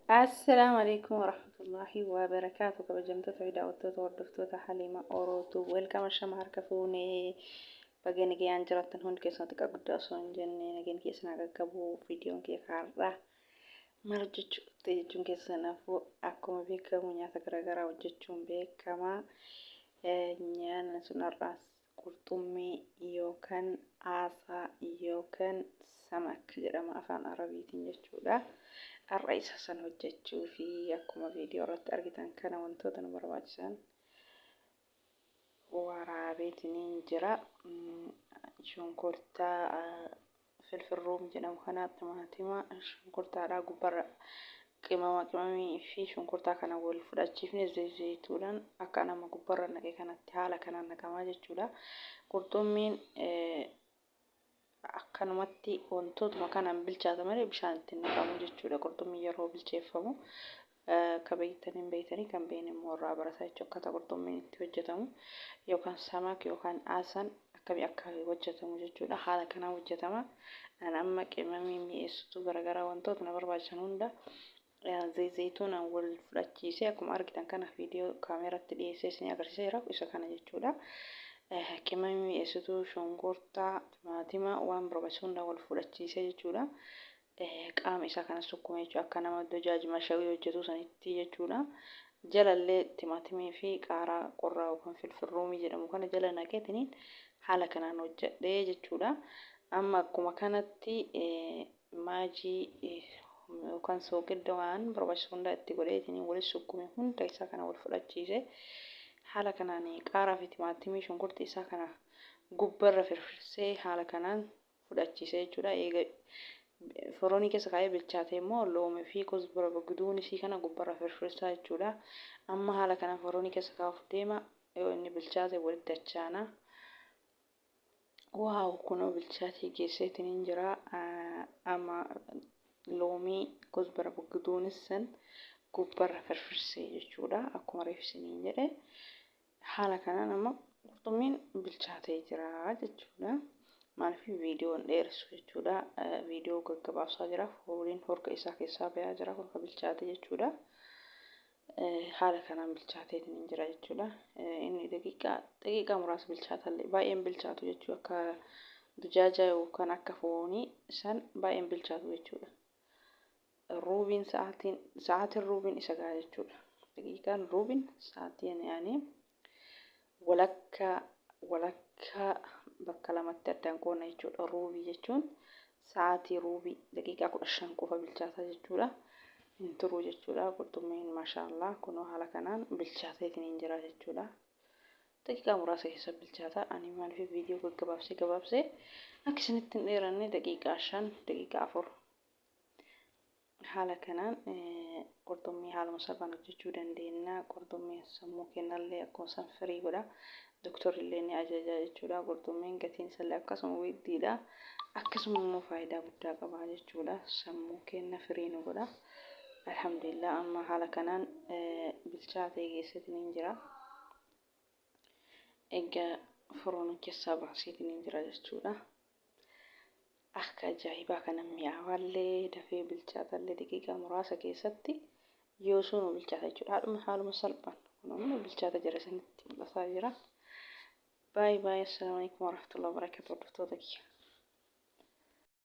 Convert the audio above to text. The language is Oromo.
السلام عليكم ورحمة الله وبركاته. كبجمت سعيدة وتوت وردفتوت حليمة أوروتو ويلكم الشمع كفوني بجن جي أنجرت هون كيسان تك أقد أصلا جنة نجن كيسان كابو فيديو كي خارطة مرجج تيجون كيسان فو أكون بيك ونيا تكرر وجتشون بيك كما نيان سنراس قرطمي يوكن عصا يوكن سمك جرام أفان عربي تنجتشولا الرئيس حسن هجتشو في أكما فيديو رت أرجتان كان وانتودن برواجسان ورابيت نينجرا شنكرتا فلفل روم جنام خنات طماطم شنكرتا راغو برا قمامي في شنكرتا كان أول فراتشيفني زيتونا أكانا ما قبرا نكى كانت حالة كان نكما جتشولا قرطمين akkanumatti wantootuma kanaan bilchaata malee bishaan ittiin naqamu jechuudha. Qurxummii yeroo bilcheeffamu kan beektanii kan beekne immoo irraa barataa jechuudha. Akkaataa qurxummiin itti hojjetamu yookaan samak yookaan aasan akkamii akka hojjetamu jechuudha. Haala kanaan hojjetama. Amma qimamii mi'eessituu garaagaraa wantoota na barbaachisan hunda zayituunaan wal fudhachiisee akkuma argitan kana viidiyoo kaameeraatti dhiyeessee isin agarsiiseera isa kana jechuudha. Qimamii mi'eessituu shunkurtaa timaatima waan barbaachisu hunda wal fudhachiisee jechuudha. Qaama isaa kanas tokkuma jechuudha akka nama dajaajima shawii hojjetu sanitti jechuudha. Jalallee timaatimii fi qaaraa qorraa yookaan filfilruumii jedhamu kana jala naqeetiniin haala kanaan hojjedhee jechuudha. Amma akkuma kanatti maajii yookaan soogidda waan barbaachisu hunda itti godheetiniin walis sukkume hunda isaa kana wal fudhachiisee haala kanaan qaaraa fi timaatimii shunkurtii isaa kana gubbarra firfirsee haala kanaan fudhachiisee jechuudha. Eega foroonii keessa kaa'ee bilchaatee immoo loomii fi kosbora bagduun isii kana gubbarra firfirsaa jechuudha. Amma haala kanaan foroonii keessa kaa'uuf deema. Yoo inni bilchaate walitti dachaana. Waaw kunoo bilchaatee geesseetiin jira. Amma loomii kosbora bagduunis san gubbarra firfirsee jechuudha. Akkuma reefsiniin jedhe. Haala kanaan amma qurxummiin bilchaatee jira jechuudha. Maaliif viidiyoon dheeressu jechuudha. Viidiyoo gaggabaabsaa jira. Fooliin horka isaa keessaa bayaa jira. Horka bilchaate jechuudha. Haala kanaan bilchaateetiin jira jechuudha. Inni daqiiqaa muraasa bilchaatallee baay'een bilchaatu jechuudha. Akka dajaajaa yookaan akka foonii san baay'een bilchaatu jechuudha. Ruubiin sa'aatiin ruubiin isa gahaa jechuudha. Daqiiqaan ruubiin sa'aatiin yaanii walakkaa bakka lamatti addaan qoonna jechuudha. Ruubii jechuun sa'aatii ruubii daqiiqaa 15 qofa bilchaata jechuudha. Hin turu jechuudha. Qurxummiin maashaallah kunoo haala kanaan bilchaateetiin jira jechuudha. Daqiiqaa muraasa keessa bilchaata. Ani maaliif viidiyoo gaggabaabsee akka isinitti hin dheeranne daqiiqaa 5 daqiiqaa 4 haala kanaan qurxummii haaluma salphaan hojjechuu dandeenya. Qurxummii sammuu kennallee akkuma san firii godha. Doktorri illee ni ajaja jechuudha. Qurxummiin gatiin isallee akkasuma widdiidha. Akkasuma immoo faayidaa guddaa qaba jechuudha. Sammuu kenna firii nu godha. Alhamdulillah amma haala kanaan bilchaatee geesseetiin jira. Egaa foroon keessaa baaseetiin jira jechuudha. Akka ajaa'ibaa kana mi'aawallee dafee bilchaatallee daqiiqaa muraasa keessatti yoo sun bilchaata jechuudha. Haaluma salphaan kun bilchaata jira sanitti mul'ataa jira. Baay'ee assalamu alaikum warahmatullahi wabarakatuh.